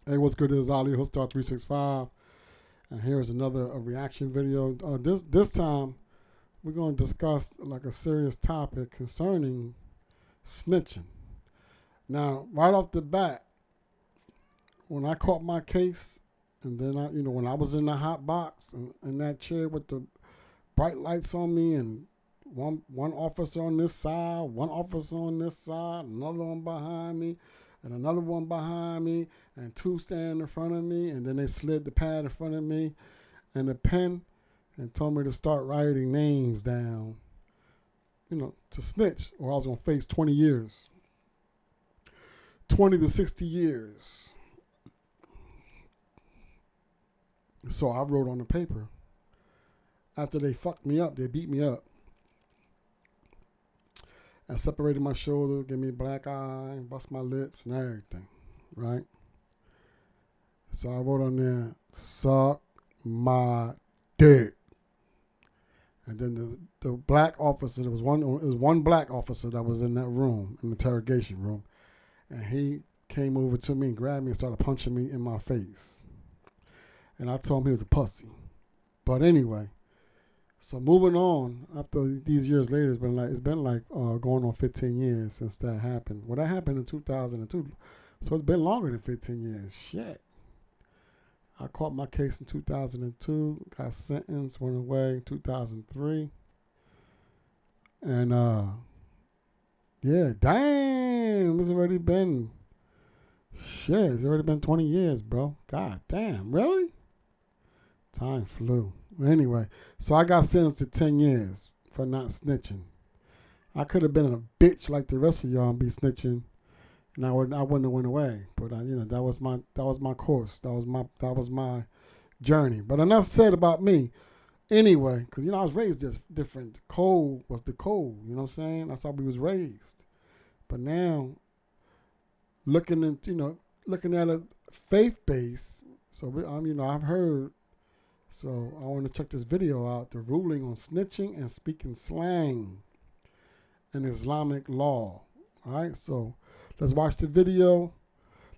Hey, what's good? This is Ali Hoodstar 365, and here is another reaction video. This time we're going to discuss like a serious topic concerning snitching. Now, right off the bat, when I caught my case, and then when I was in the hot box and in that chair with the bright lights on me, and one officer on this side, one officer on this side, another one behind me, and another one behind me, and two standing in front of me, and then they slid the pad in front of me and a pen and told me to start writing names down, to snitch, or I was gonna face 20 years, 20 to 60 years. So I wrote on the paper. After they fucked me up, they beat me up. I separated my shoulder, gave me a black eye, bust my lips and everything, right? So I wrote on there, suck my dick. And then the black officer, it was one black officer that was in that room, in the interrogation room, and he came over to me and grabbed me and started punching me in my face. And I told him he was a pussy. But anyway, so moving on, after these years later, it's been like going on 15 years since that happened. Well, that happened in 2002, so it's been longer than 15 years. Shit. I caught my case in 2002, got sentenced, went away in 2003. And yeah, damn, it's already been 20 years, bro. God damn, really? Time flew. Anyway, so I got sentenced to 10 years for not snitching. I could have been a bitch like the rest of y'all and be snitching, and I wouldn't have went away. But that was my course. That was my journey. But enough said about me. Anyway, because I was raised just different. The code was the code. You know what I'm saying? That's how we was raised. But now, looking at a faith base. So I've heard. So I want to check this video out. The ruling on snitching and speaking slang in Islamic law. All right. So let's watch the video.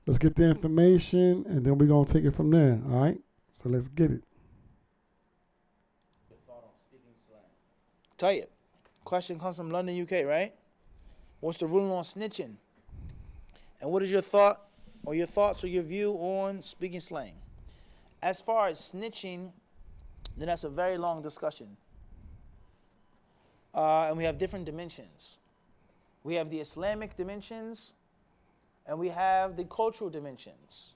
Let's get the information, and then we're gonna take it from there. All right. So let's get it. Tayyip, question comes from London, UK, right? What's the ruling on snitching? And what is your thoughts or your view on speaking slang? As far as snitching, then that's a very long discussion. And we have different dimensions. We have the Islamic dimensions, and we have the cultural dimensions.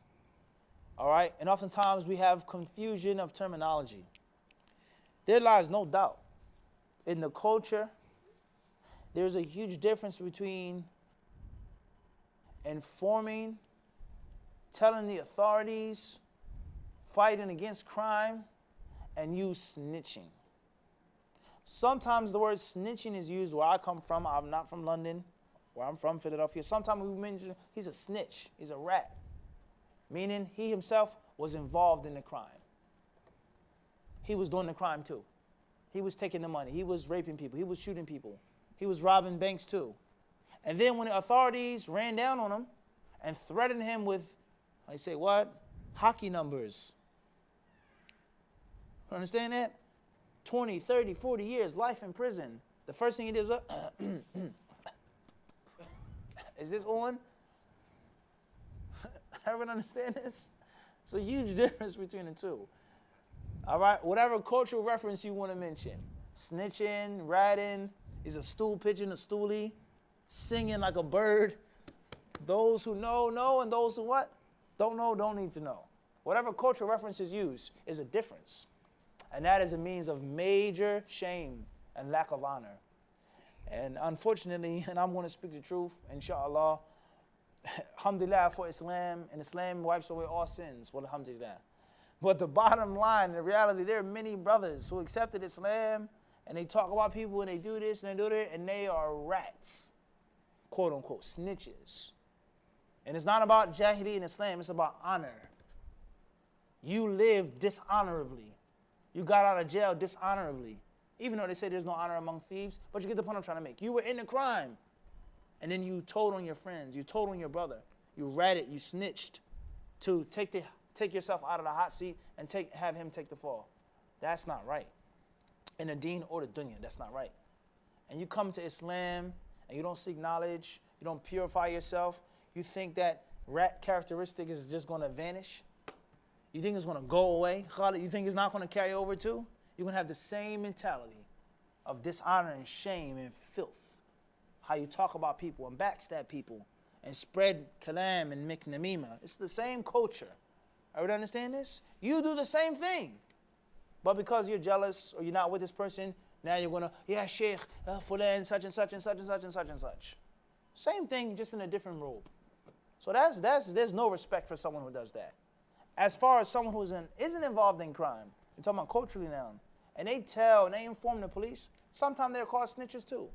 All right? And oftentimes we have confusion of terminology. There lies no doubt. In the culture, there's a huge difference between informing, telling the authorities, fighting against crime, and you snitching. Sometimes the word snitching is used where I come from. I'm not from London, where I'm from, Philadelphia. Sometimes we mention he's a snitch, he's a rat, meaning he himself was involved in the crime. He was doing the crime too. He was taking the money. He was raping people. He was shooting people. He was robbing banks too. And then when the authorities ran down on him and threatened him with, I say what? Hockey numbers. Understand that? 20, 30, 40 years, life in prison. The first thing he did was, is this on? Everyone understand this? It's a huge difference between the two. All right, whatever cultural reference you want to mention. Snitching, ratting, is a stool pigeon, a stoolie, singing like a bird. Those who know, and those who what? Don't know, don't need to know. Whatever cultural reference is used is a difference. And that is a means of major shame and lack of honor. And unfortunately, and I'm going to speak the truth, inshallah, alhamdulillah for Islam, and Islam wipes away all sins. Well, alhamdulillah. But the bottom line, in reality, there are many brothers who accepted Islam, and they talk about people, and they do this, and they do that, and they are rats, quote unquote, snitches. And it's not about jahili in Islam, it's about honor. You lived dishonorably. You got out of jail dishonorably. Even though they say there's no honor among thieves, but you get the point I'm trying to make. You were in the crime, and then you told on your friends, you told on your brother, you ratted, you snitched. to take yourself out of the hot seat and have him take the fall. That's not right. In the deen or the dunya, that's not right. And you come to Islam and you don't seek knowledge, you don't purify yourself, you think that rat characteristic is just going to vanish? You think it's going to go away? You think it's not going to carry over too? You're going to have the same mentality of dishonor and shame and filth. How you talk about people and backstab people and spread kalam and make namima. It's the same culture. Everybody understand this? You do the same thing. But because you're jealous or you're not with this person, now you're going to, yeah, Sheikh, fulan, such and such and such and such and such and such. Same thing, just in a different robe. So there's no respect for someone who does that. As far as someone who isn't involved in crime, we're talking about culturally now, and they inform the police, sometimes they're called snitches too.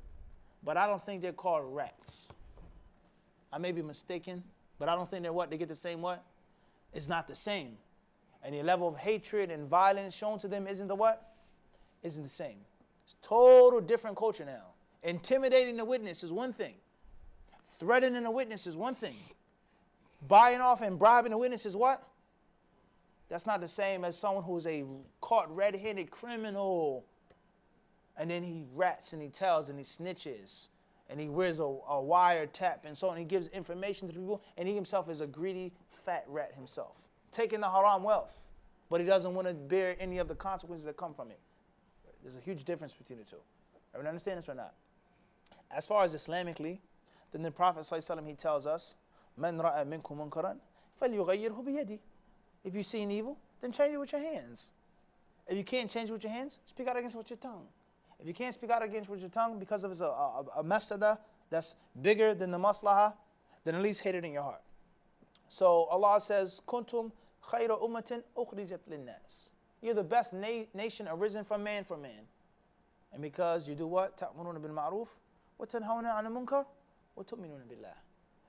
But I don't think they're called rats. I may be mistaken, but I don't think they're what? They get the same what? It's not the same. And the level of hatred and violence shown to them isn't the what? Isn't the same. It's total different culture now. Intimidating the witness is one thing. Threatening the witness is one thing. Buying off and bribing the witness is what? That's not the same as someone who's a caught red-handed criminal. And then he rats and he tells and he snitches. And he wears a wiretap and so on. He gives information to the people. And he himself is a greedy, fat rat himself. Taking the haram wealth. But he doesn't want to bear any of the consequences that come from it. There's a huge difference between the two. Everyone understand this or not? As far as Islamically, then the Prophet ﷺ, he tells us, مَنْ رَأَ مِنْكُمْ مُنْكَرًا فَلْيُغَيِّرْهُ بِيَدِهِ. If you see an evil, then change it with your hands. If you can't change it with your hands, speak out against it with your tongue. If you can't speak out against it with your tongue because of a mafsada that's bigger than the maslaha, then at least hate it in your heart. So Allah says, كُنْتُمْ خَيْرَ أُمَّةٍ أُخْرِجَتْ لِلنَّاسِ. You're the best nation arisen from man for man. And because you do what? تَأْمُرُونَ بِالْمَعْرُوفِ وَتَنْهَوْنَ عَنِ الْمُنْكَرِ وَتُؤْمِنُونَ بِاللَّهِ.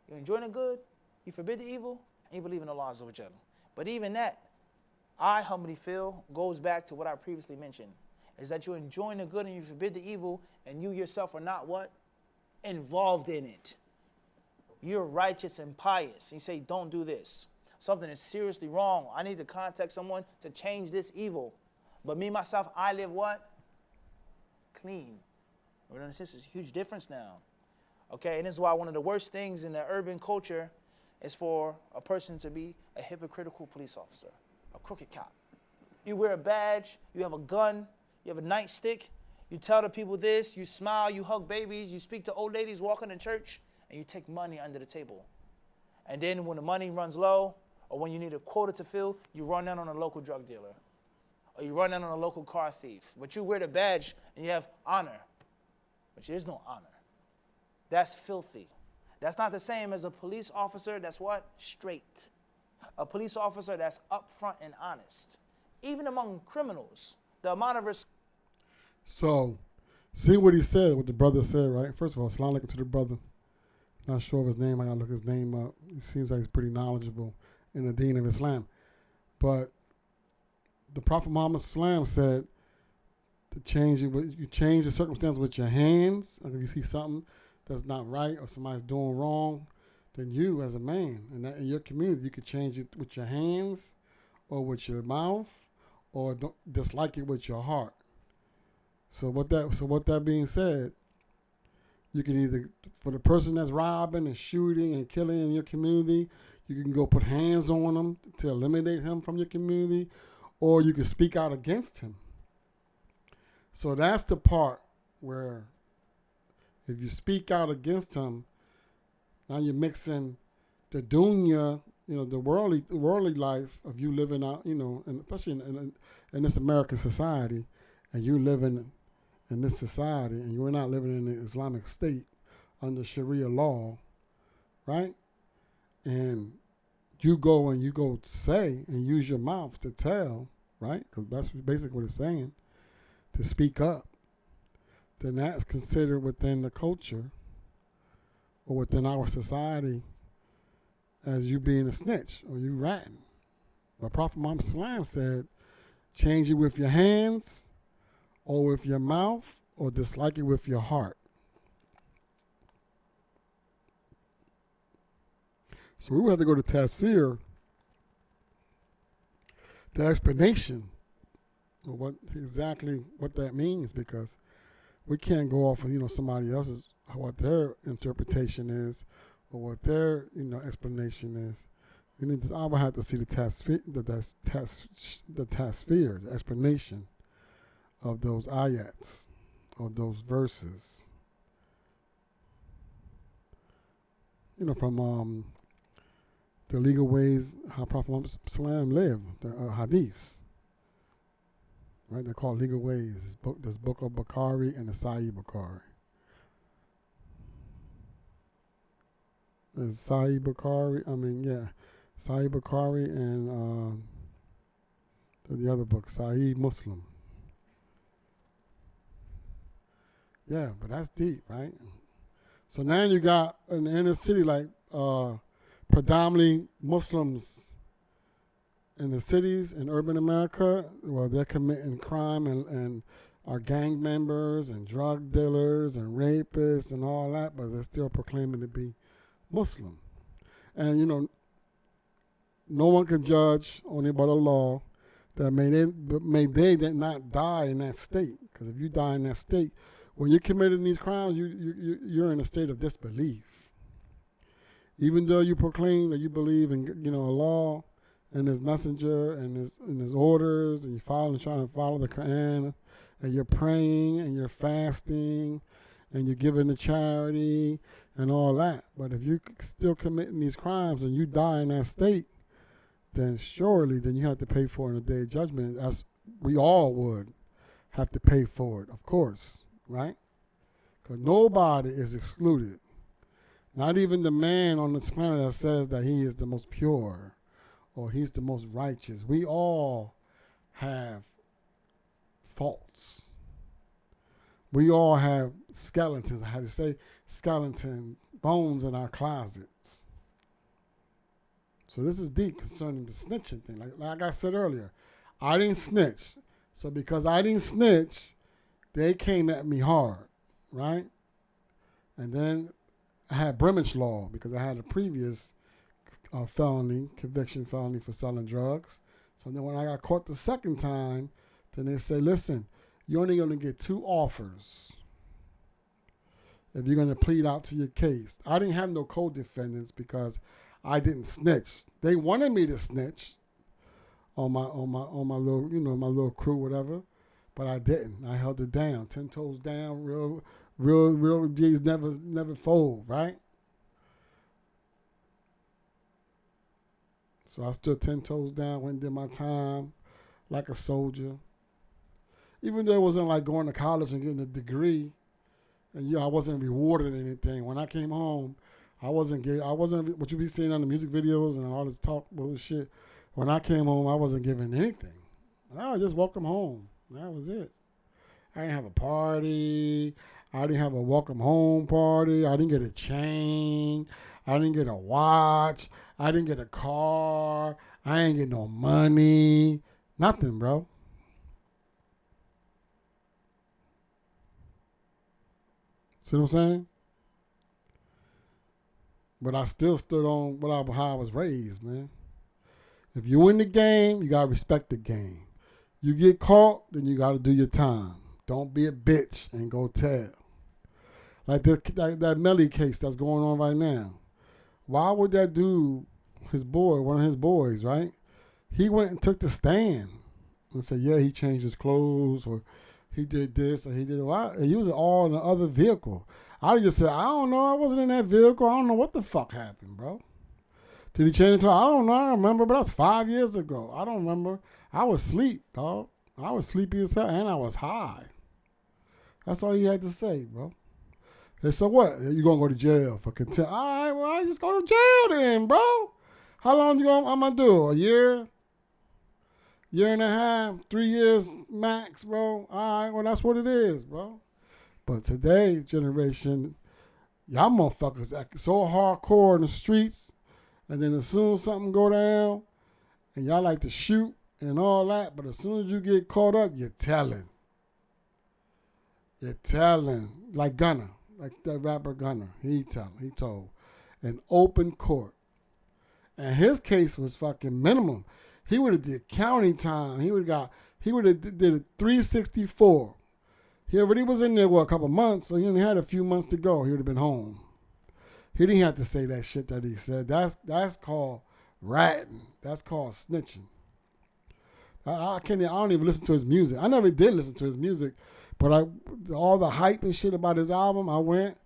You enjoin the good, you forbid the evil, and you believe in Allah Azza wa Jalla. But even that, I humbly feel, goes back to what I previously mentioned, is that you enjoin the good and you forbid the evil, and you yourself are not what? Involved in it. You're righteous and pious. And you say, don't do this. Something is seriously wrong. I need to contact someone to change this evil. But me, myself, I live what? Clean. There's a huge difference now. Okay, and this is why one of the worst things in the urban culture is for a person to be a hypocritical police officer, a crooked cop. You wear a badge, you have a gun, you have a nightstick, you tell the people this, you smile, you hug babies, you speak to old ladies walking in church, and you take money under the table. And then when the money runs low, or when you need a quota to fill, you run down on a local drug dealer, or you run down on a local car thief. But you wear the badge and you have honor, but there is no honor. That's filthy. That's not the same as a police officer that's what? Straight. A police officer that's upfront and honest. Even among criminals, the amount of So, see what he said, what the brother said, right? First of all, assalamu alaikum to the brother. Not sure of his name. I gotta look his name up. He seems like he's pretty knowledgeable in the deen of Islam. But the Prophet Muhammad said to change it, you change the circumstance with your hands. Like if you see something that's not right or somebody's doing wrong, then you as a man and in your community, you could change it with your hands or with your mouth or don't dislike it with your heart. So what that being said, you can either, for the person that's robbing and shooting and killing in your community, you can go put hands on him to eliminate him from your community, or you can speak out against him. So that's the part where if you speak out against him, now you're mixing the dunya, the worldly life of you living out, and especially in this American society, and you living in this society, and you're not living in the Islamic state under Sharia law, right? And you go say and use your mouth to tell, right? Because that's basically what it's saying, to speak up. Then that's considered within the culture or within our society as you being a snitch or you ratting. But Prophet Muhammad said, change it with your hands or with your mouth or dislike it with your heart. So we will have to go to Tafsir the explanation of what that means, because we can't go off of somebody else's, what their interpretation is or what their explanation is. I would have to see the tafsir, the explanation of those ayats, of those verses. From the legal ways how Prophet Muhammad Sallam lived, the hadiths. Right? They're called legal ways. This book of Bukhari and the Sahih Bukhari. The Sahih Bukhari, Sahih Bukhari and the other book, Sahih Muslim. Yeah, but that's deep, right? So now you got in the inner city, like predominantly Muslims in the cities in urban America. Well, they're committing crime and are gang members and drug dealers and rapists and all that, but they're still proclaiming to be Muslim. And no one can judge only by the law that may they did not die in that state. Because if you die in that state, when you're committing these crimes, you're in a state of disbelief. Even though you proclaim that you believe in Allah and His Messenger and His orders, and you're trying to follow the Quran, and you're praying and you're fasting and you're giving to charity and all that. But if you're still committing these crimes and you die in that state, then surely you have to pay for it in the day of judgment, as we all would have to pay for it, of course, right? Because nobody is excluded. Not even the man on this planet that says that he is the most pure or he's the most righteous. We all have faults. We all have skeletons. I had to say skeleton bones in our closets. So this is deep concerning the snitching thing. Like I said earlier, I didn't snitch. So because I didn't snitch, they came at me hard, right? And then I had Brimage law because I had a previous conviction felony for selling drugs. So then when I got caught the second time, then they say, listen, you're only going to get 2 offers if you're going to plead out to your case. I didn't have no co-defendants because I didn't snitch. They wanted me to snitch on my little, my little crew, whatever, but I didn't. I held it down, 10 toes down, real G's never fold, right? So I stood 10 toes down, went and did my time like a soldier. Even though it wasn't like going to college and getting a degree, and I wasn't rewarded anything. When I came home, I wasn't what you be seeing on the music videos and all this talk bullshit. When I came home, I wasn't given anything. I just welcome home. That was it. I didn't have a party. I didn't have a welcome home party. I didn't get a chain. I didn't get a watch. I didn't get a car. I ain't get no money. Nothing, bro. See what I'm saying? But I still stood on how I was raised, man. If you win the game, you got to respect the game. You get caught, then you got to do your time. Don't be a bitch and go tell. Like that Melly case that's going on right now. Why would that dude, one of his boys, right? He went and took the stand and said, yeah, he changed his clothes or he did this or he did that. He was all in the other vehicle. I just said, I don't know. I wasn't in that vehicle. I don't know what the fuck happened, bro. Did he change clothes? I don't know. I don't remember, but that's 5 years ago. I don't remember. I was asleep, dog. I was sleepy as hell, and I was high. That's all he had to say, bro. And so what? You gonna go to jail for contempt? All right, well, I just go to jail then, bro. How long I'm gonna do? A year? Year and a half? 3 years max, bro? All right, well, that's what it is, bro. But today's generation, y'all motherfuckers act so hardcore in the streets, and then as soon as something go down, and y'all like to shoot and all that, but as soon as you get caught up, you're telling. You're telling. Like Gunna, like that rapper Gunna. He told. In open court. And his case was fucking minimum. he would have did county time. He would have did a 364. He already was in there, a couple months, so he only had a few months to go. He would have been home. He didn't have to say that shit that he said. That's called ratting. That's called snitching. I don't even listen to his music. I never did listen to his music, but all the hype and shit about his album, I went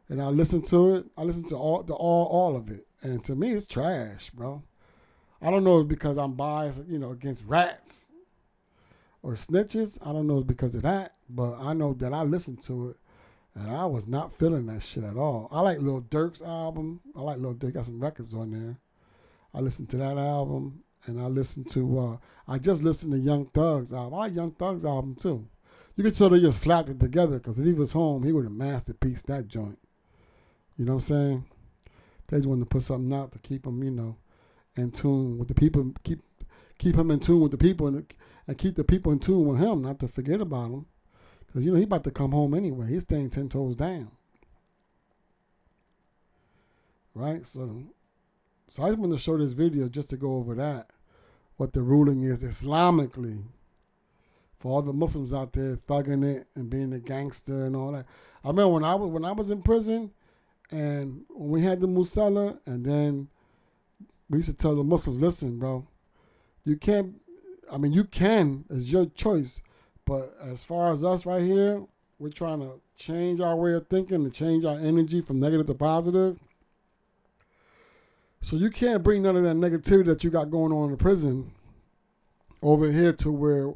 and I listened to it. I listened to all of it, and to me, it's trash, bro. I don't know if it's because I'm biased, against rats or snitches. I don't know if it's because of that, but I know that I listened to it, and I was not feeling that shit at all. I like Lil Durk's album. I like Lil Durk. Got some records on there. I listened to that album, and I listened to, I just listened to Young Thug's album. I like Young Thug's album, too. You can tell they just slapped it together, because if he was home, he would have masterpieced that joint. You know what I'm saying? They just wanted to put something out to keep him, in tune with the people, keep him in tune with the people, and keep the people in tune with him, not to forget about him. Because, he about to come home anyway. He's staying 10 toes down. Right? So I just want to show this video just to go over that, what the ruling is Islamically for all the Muslims out there thugging it and being a gangster and all that. I remember when I was in prison, and when we had the Musalla, and then we used to tell the Muslims, listen, bro, you can, it's your choice, but as far as us right here, we're trying to change our way of thinking and change our energy from negative to positive. So you can't bring none of that negativity that you got going on in the prison over here to where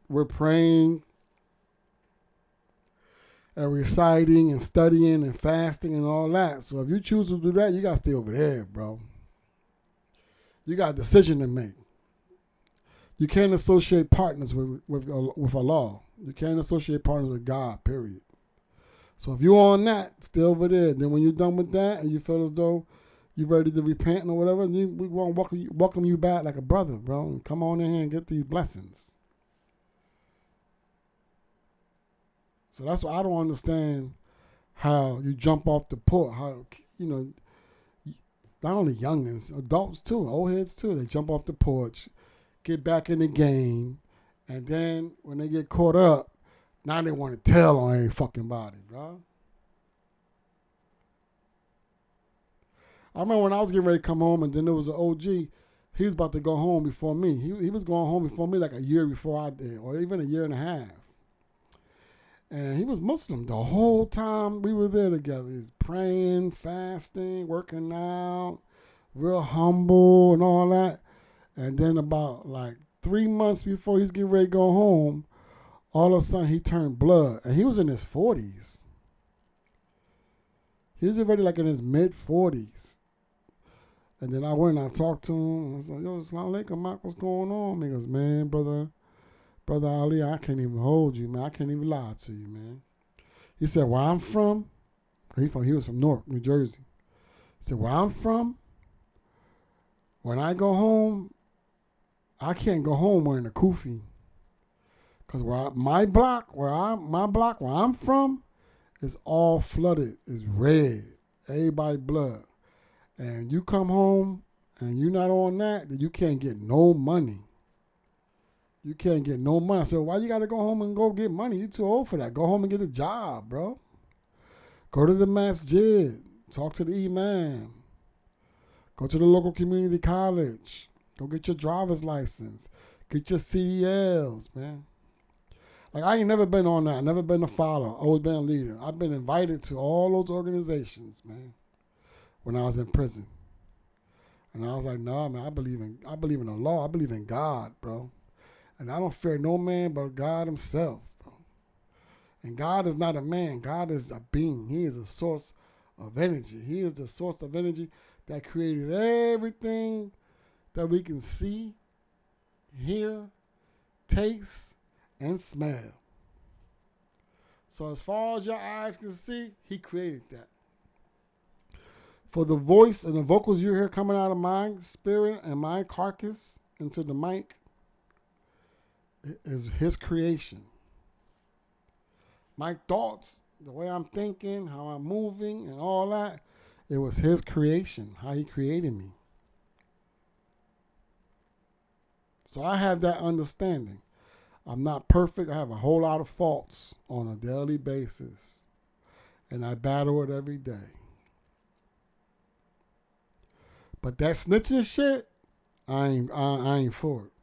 we're praying and reciting and studying and fasting and all that. So if you choose to do that, you got to stay over there, bro. You got a decision to make. You can't associate partners with Allah. You can't associate partners with God, period. So if you're on that, stay over there. Then when you're done with that and you feel as though you're ready to repent or whatever, then we want to welcome you back like a brother, bro. And come on in here and get these blessings. So that's why I don't understand how you jump off the porch. How, not only youngins, adults too, old heads too. They jump off the porch, get back in the game, and then when they get caught up, now they want to tell on every fucking body, bro. I remember when I was getting ready to come home, and then there was an OG. He was about to go home before me. He was going home before me like a year before I did, or even a year and a half. And he was Muslim the whole time we were there together. He was praying, fasting, working out, real humble and all that. And then about like 3 months before he's getting ready to go home, all of a sudden he turned blood. And he was in his 40s. He was already like in his mid-40s. And then I went and I talked to him. I was like, yo, Assalamu alaikum, Mark, what's going on? He goes, man, Brother Ali, I can't even hold you, man. I can't even lie to you, man. He said, where I'm from, he was from Newark, New Jersey. He said, where I'm from, when I go home, I can't go home wearing a kufi. Because my block where I'm from is all flooded. It's red. Everybody blood. And you come home and you're not on that, then you can't get no money. You can't get no money. I said, why you got to go home and go get money? You too old for that. Go home and get a job, bro. Go to the masjid. Talk to the imam. Go to the local community college. Go get your driver's license. Get your CDLs, man. Like, I ain't never been on that. I never been a follower. Always been a leader. I've been invited to all those organizations, man, when I was in prison. And I was like, nah, man, I believe in the law. I believe in God, bro. And I don't fear no man but God himself, bro. And God is not a man. God is a being. He is a source of energy. He is the source of energy that created everything that we can see, hear, taste, and smell. So as far as your eyes can see, he created that. For the voice and the vocals you hear coming out of my spirit and my carcass into the mic is his creation. My thoughts, the way I'm thinking, how I'm moving, and all that, it was his creation, how he created me. So I have that understanding. I'm not perfect. I have a whole lot of faults on a daily basis. And I battle it every day. But that snitching shit, I ain't for it.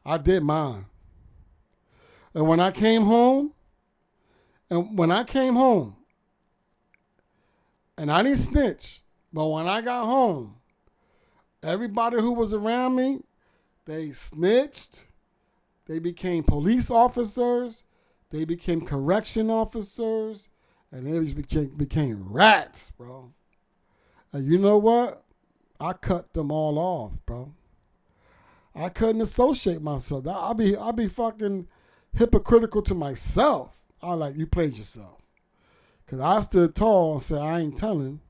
I did mine. And when I came home, and I didn't snitch, but when I got home, everybody who was around me, they snitched. They became police officers. They became correction officers. And they just became rats, bro. And you know what? I cut them all off, bro. I couldn't associate myself. I'll be fucking hypocritical to myself. I like, you played yourself. Because I stood tall and said, I ain't telling.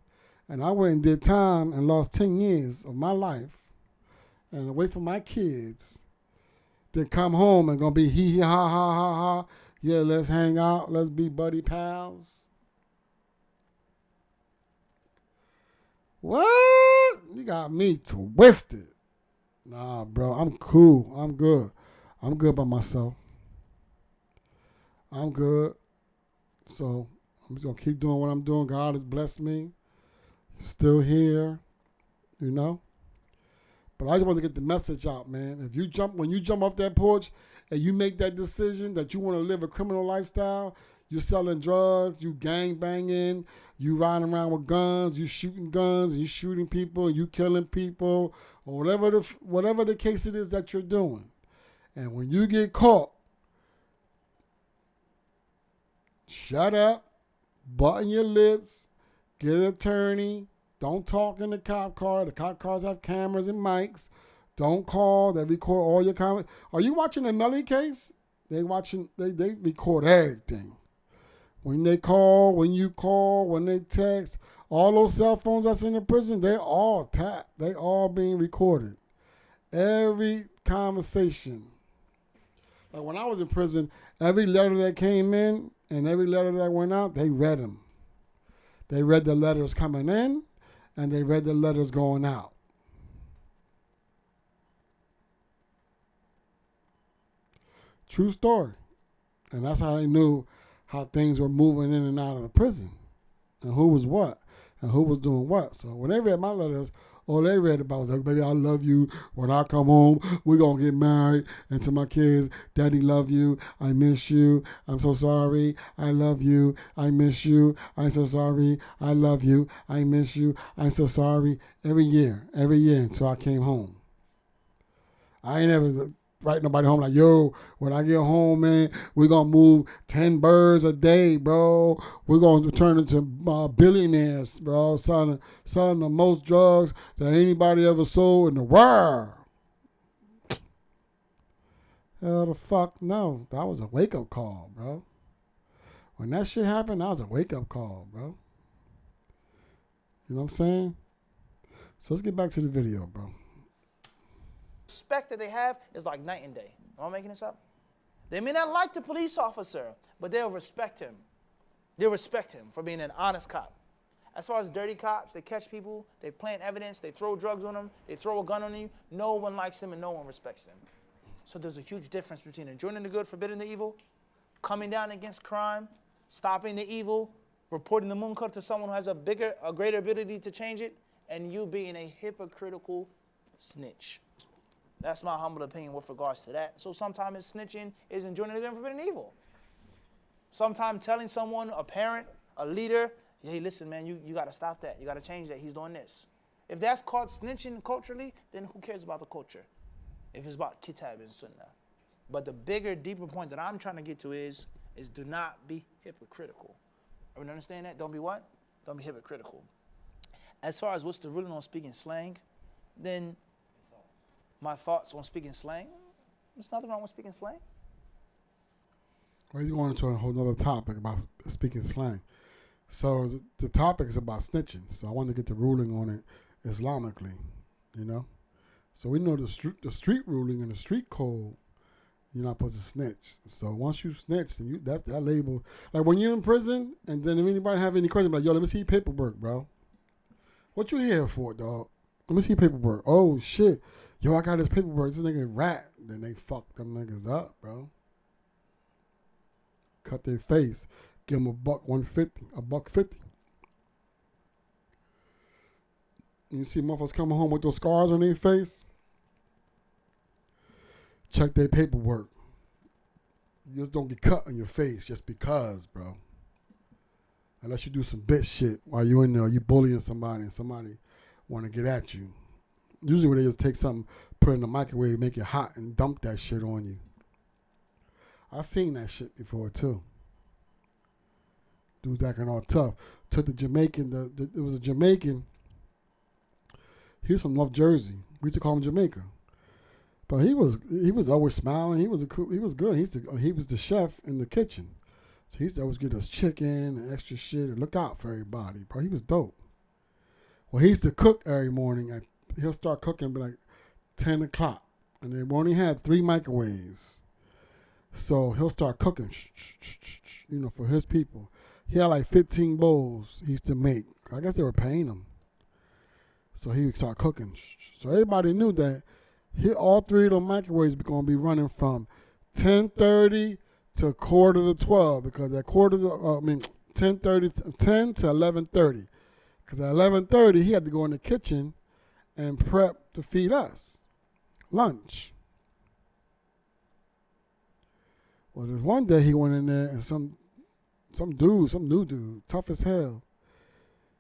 And I went and did time and lost 10 years of my life and away from my kids. Then come home and gonna be hee hee ha ha ha ha. Yeah, let's hang out. Let's be buddy pals. What? You got me twisted. Nah, bro. I'm cool. I'm good. I'm good by myself. I'm good. So I'm just gonna keep doing what I'm doing. God has blessed me. Still here, you know. But I just want to get the message out, man. When you jump off that porch and you make that decision that you want to live a criminal lifestyle, you're selling drugs, you gang banging, you riding around with guns, you shooting guns, and you shooting people, you killing people, or whatever the case it is that you're doing. And when you get caught, shut up, button your lips, get an attorney. Don't talk in the cop car. The cop cars have cameras and mics. Don't call. They record all your comments. Are you watching the Melly case? They record everything. When they call, when you call, when they text, all those cell phones that's in the prison, they all tapped. They all being recorded. Every conversation. Like when I was in prison, every letter that came in and every letter that went out, they read them. They read the letters coming in and they read the letters going out. True story. And that's how they knew how things were moving in and out of the prison and who was what and who was doing what. So when they read my letters, all they read about was like, baby, I love you. When I come home, we're going to get married. And to my kids, Daddy, love you. I miss you. I'm so sorry. I love you. I miss you. I'm so sorry. I love you. I miss you. I'm so sorry. Every year until I came home. I ain't ever write nobody home like, yo, when I get home, man, we're going to move 10 birds a day, bro. We're going to turn into billionaires, bro, selling the most drugs that anybody ever sold in the world. Hell the fuck no. That was a wake-up call, bro. When that shit happened, that was a wake-up call, bro. You know what I'm saying? So let's get back to the video, bro. Respect that they have is like night and day. Am I making this up? They may not like the police officer, but they'll respect him. They'll respect him for being an honest cop. As far as dirty cops, they catch people, they plant evidence, they throw drugs on them, they throw a gun on you. No one likes them and no one respects them. So there's a huge difference between enjoining the good, forbidding the evil, coming down against crime, stopping the evil, reporting the munkar to someone who has a greater ability to change it, and you being a hypocritical snitch. That's my humble opinion with regards to that. So sometimes snitching is enjoining the good and forbidding evil. Sometimes telling someone, a parent, a leader, hey, listen, man, you got to stop that. You got to change that. He's doing this. If that's called snitching culturally, then who cares about the culture? If it's about kitab and sunnah. But the bigger, deeper point that I'm trying to get to is do not be hypocritical. Everyone understand that? Don't be what? Don't be hypocritical. As far as what's the ruling on speaking slang, then my thoughts on speaking slang, there's nothing wrong with speaking slang. Well, he's going into a whole other topic about speaking slang. So the topic is about snitching. So I wanted to get the ruling on it Islamically, you know. So we know the street ruling and the street code, you're not supposed to snitch. So once you snitch, then that's that label. Like when you're in prison, and then if anybody have any questions, like, yo, let me see your paperwork, bro. What you here for, dog? Let me see your paperwork. Oh shit. Yo, I got this paperwork. This nigga rat. Then they fuck them niggas up, bro. Cut their face. Give them $150, $150. You see motherfuckers coming home with those scars on their face? Check their paperwork. You just don't get cut on your face just because, bro. Unless you do some bitch shit while you in there, you bullying somebody and somebody want to get at you. Usually when they just take something, put it in the microwave, make it hot, and dump that shit on you. I seen that shit before too. Dudes acting all tough. Took the Jamaican, it was a Jamaican. He was from North Jersey. We used to call him Jamaica. But he was always smiling. He was good. He was the chef in the kitchen. So he used to always get us chicken and extra shit and look out for everybody, bro. He was dope. Well, he used to cook every morning. He'll start cooking by like 10 o'clock. And they only had 3 microwaves. So he'll start cooking, for his people. He had like 15 bowls he used to make. I guess they were paying him. So he would start cooking. So everybody knew that all 3 of them microwaves were going to be running from 10:30 to 11:45 because at 10 to 11:30. Because at 11:30 he had to go in the kitchen and prep to feed us lunch. Well, there's one day he went in there and some new dude, tough as hell,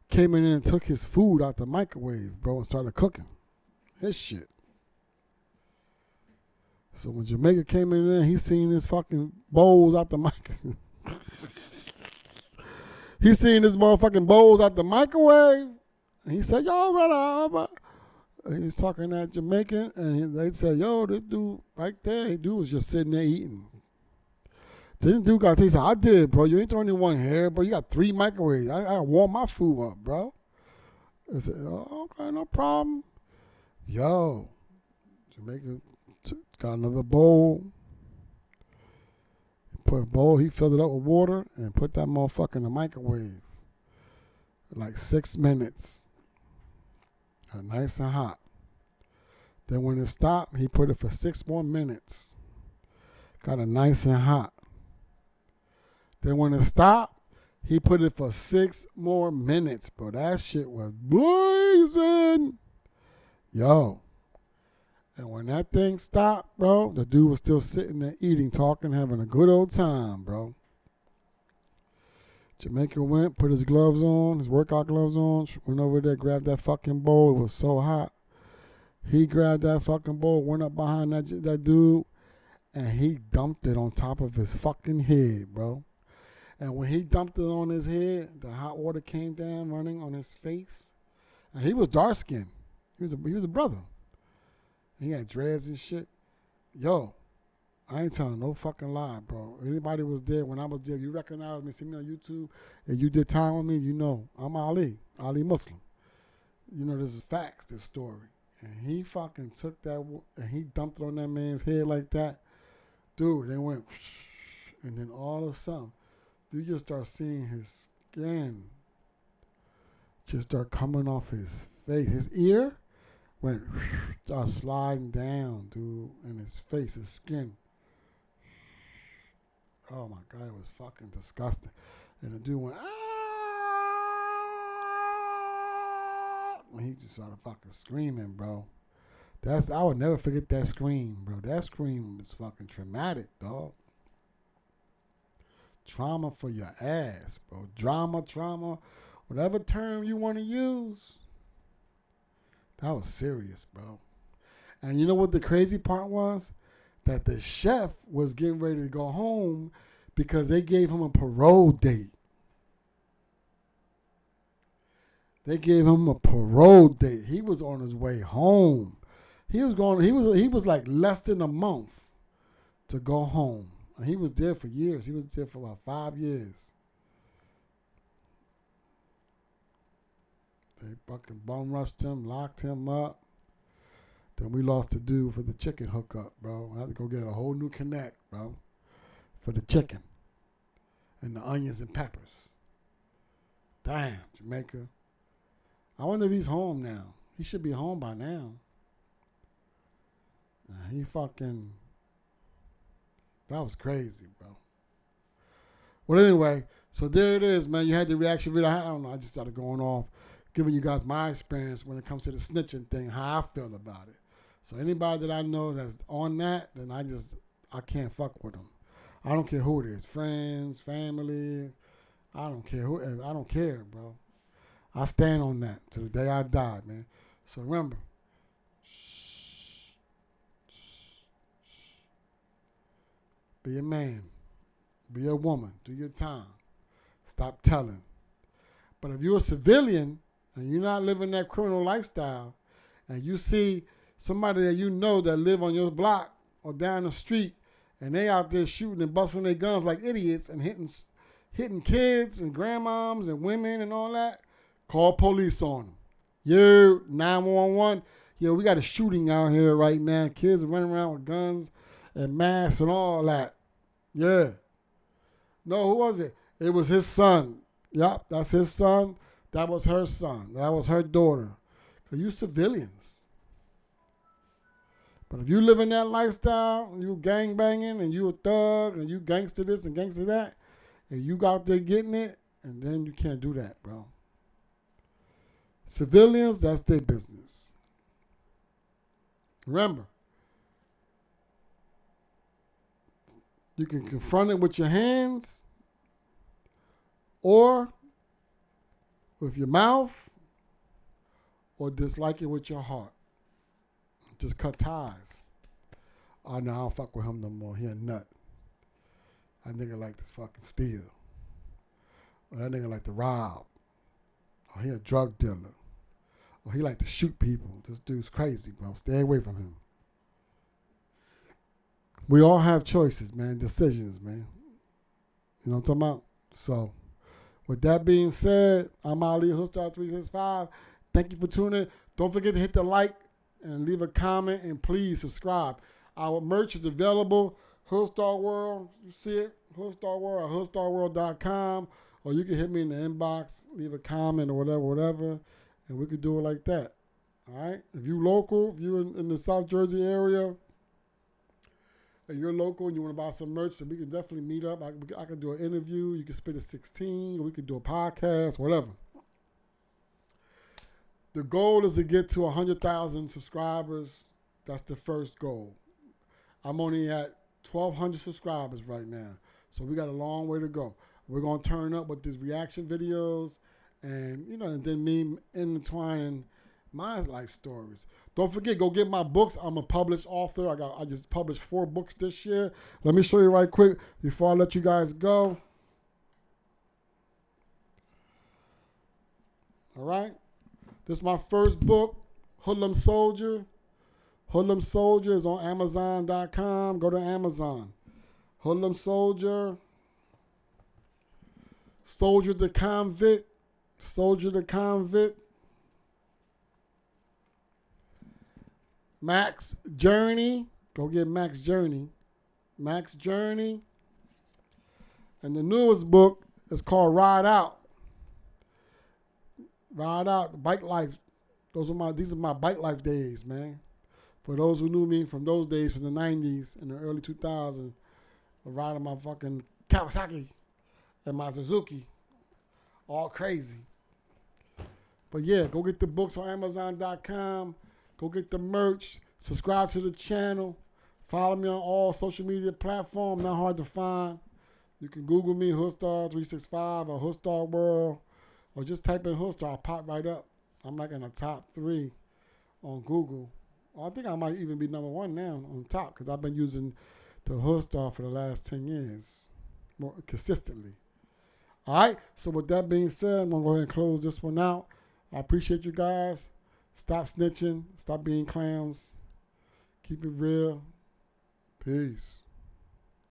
came in there and took his food out the microwave, bro, and started cooking his shit. So when Jamaica came in there, he seen his fucking bowls out the microwave. He seen his motherfucking bowls out the microwave. And he said, yo, brother. And he was talking that Jamaican. And they said, yo, this dude right there, he dude was just sitting there eating. Then the dude got to say, I did, bro. You ain't the only one here, bro. You got 3 microwaves. I warm my food up, bro. I said, oh, okay, no problem. Yo, Jamaica got another bowl. Put a bowl, he filled it up with water and put that motherfucker in the microwave. Like 6 minutes. Nice and hot. Then when it stopped, he put it for 6 more minutes. Got it nice and hot. Then when it stopped, he put it for 6 more minutes, bro. That shit was blazing. Yo. And when that thing stopped, bro, the dude was still sitting there eating, talking, having a good old time, bro. Jamaica went, put his gloves on, his workout gloves on, went over there, grabbed that fucking bowl. It was so hot. He grabbed that fucking bowl, went up behind that dude, and he dumped it on top of his fucking head, bro. And when he dumped it on his head, the hot water came down running on his face. And he was dark skinned. He was a brother. He had dreads and shit. Yo, I ain't telling no fucking lie, bro. Anybody was there when I was there, you recognize me, see me on YouTube, and you did time with me, you know, I'm Ali Muslim. You know, this is facts, this story. And he fucking took that, and he dumped it on that man's head like that. Dude, they went, and then all of a sudden, you just start seeing his skin just start coming off his face. His ear went, start sliding down, dude, in his face, his skin. Oh my God, it was fucking disgusting. And the dude went, ah! And he just started fucking screaming, bro. I would never forget that scream, bro. That scream was fucking traumatic, dog. Trauma for your ass, bro. Trauma, whatever term you want to use. That was serious, bro. And you know what the crazy part was? That the chef was getting ready to go home because they gave him a parole date. They gave him a parole date. He was on his way home. He was like less than a month to go home. And he was there for years. He was there for about 5 years. They fucking bum rushed him, locked him up. Then we lost the dude for the chicken hookup, bro. I had to go get a whole new connect, bro, for the chicken and the onions and peppers. Damn, Jamaica. I wonder if he's home now. He should be home by now. that was crazy, bro. Well, anyway, so there it is, man. You had the reaction video. I don't know. I just started going off, giving you guys my experience when it comes to the snitching thing, how I feel about it. So anybody that I know that's on that, then I can't fuck with them. I don't care who it is, friends, family. I don't care who. I don't care, bro. I stand on that till the day I die, man. So remember, be a man, be a woman, do your time. Stop telling. But if you're a civilian and you're not living that criminal lifestyle, and you see somebody that you know that live on your block or down the street, and they out there shooting and busting their guns like idiots and hitting kids and grandmoms and women and all that, call police on them. Yo, 911. Yo, we got a shooting out here right now. Kids are running around with guns and masks and all that. Yeah. No, who was it? It was his son. Yup, that's his son. That was her son. That was her daughter. Because you civilians. But if you live in that lifestyle, and you gang banging, and you a thug, and you gangster this and gangster that, and you out there getting it, and then you can't do that, bro. Civilians, that's their business. Remember, you can confront it with your hands or with your mouth or dislike it with your heart. Just cut ties. Oh, no, I don't fuck with him no more. He a nut. That nigga like to fucking steal. Or that nigga like to rob. Or he a drug dealer. Or he like to shoot people. This dude's crazy, bro. Stay away from him. We all have choices, man. Decisions, man. You know what I'm talking about? So, with that being said, I'm Ali Hoostar 365. Thank you for tuning in. Don't forget to hit the like and leave a comment, and please subscribe. Our merch is available. Hoostar World, you see it? Hoostar World at hoostarworld.com. Or you can hit me in the inbox, leave a comment or whatever, and we could do it like that. All right? If you local, if you're in the South Jersey area, and you're local and you want to buy some merch, so we can definitely meet up. I can do an interview. You can spit a 16, or we could do a podcast, whatever. The goal is to get to 100,000 subscribers. That's the first goal. I'm only at 1,200 subscribers right now, so we got a long way to go. We're going to turn up with these reaction videos and, and then me intertwining my life stories. Don't forget, go get my books. I'm a published author. I just published 4 books this year. Let me show you right quick before I let you guys go. All right. This is my first book, Hoodlum Soldier. Hoodlum Soldier is on Amazon.com. Go to Amazon. Hoodlum Soldier. Soldier the Convict. Soldier the Convict. Max Journey. Go get Max Journey. Max Journey. And the newest book is called Ride Out. Ride Out, Bike Life. These are my bike life days, man. For those who knew me from those days, from the 90s and the early 2000s, riding my fucking Kawasaki and my Suzuki. All crazy. But yeah, go get the books on Amazon.com. Go get the merch. Subscribe to the channel. Follow me on all social media platforms. Not hard to find. You can Google me, Hoostar365 or Hoostar World. Or just type in Hoostar. I'll pop right up. I'm like in the top 3 on Google. I think I might even be number 1 now on top because I've been using the Hoostar for the last 10 years more consistently. All right. So with that being said, I'm going to go ahead and close this one out. I appreciate you guys. Stop snitching. Stop being clowns. Keep it real. Peace.